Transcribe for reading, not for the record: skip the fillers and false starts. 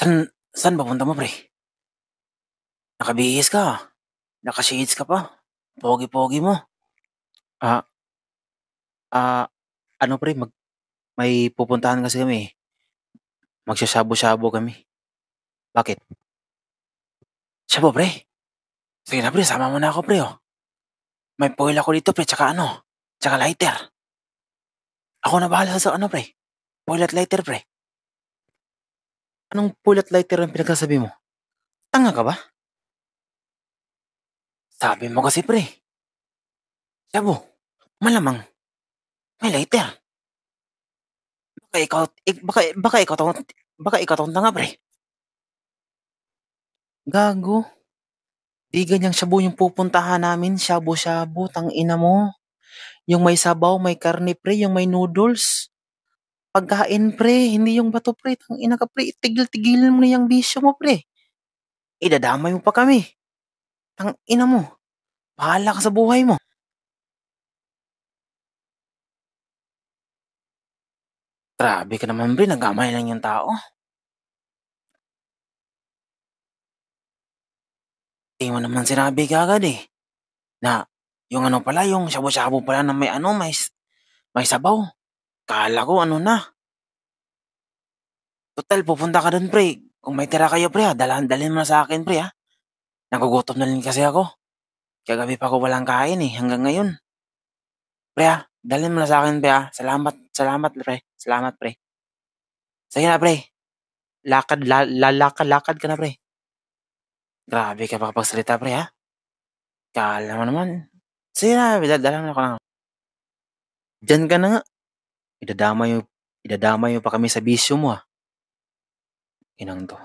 San saan ba punta mo pre? Nakabihis ka, naka-shades ka pa, pogi-pogi mo. Ah, ah, ano pre may pupuntahan kasi kami, eh, magsashabu-shabu kami. Bakit? Shabu pre? Sige na pre, sama mo na ako pre, oh. May foil ako dito pre, tsaka lighter. Ako na bahala sa ano pre, foil at lighter pre. Anong foil at lighter ang pinagsasabi mo? Tanga ka ba? Sabi mo kasi pre, shabu, malamang may lighter. Baka ikaw, baka ikaw tong tanga pre. Gago. Di ganyang shabu yung pupuntahan namin, shabu-shabu, tangina mo. Yung may sabaw, may karne pre, yung may noodles. Pagkain pre, hindi yung bato pre, tangina ka pre, tigil-tigilan mo na yung bisyo mo pre. Idadamay mo pa kami. Tangina mo, bahala ka sa buhay mo. Grabe ka naman pre, nagamay lang yung tao. Di mo naman sinabi kagad eh, na yung ano pala, yung shabu-shabu pala na may ano, may sabaw. Kala ko ano na. Total, pupunta ka dun pre. Kung may tira kayo pre ha, dalhin mo na sa akin pre ha. Nagugutom na rin kasi ako. Kagabi pa ako walang kain eh, hanggang ngayon. Pre ha, dalhin mo na sa akin pre ha. Salamat pre. Salamat pre. Sige na pre. Lakad ka na pre. Grabe ka makapagsalita pre ha. Kala mo naman. Sige na, dalhin mo na ako lang. Diyan ka na nga. Idadamay mo pa kami sa bisyo mo ha. Inang to.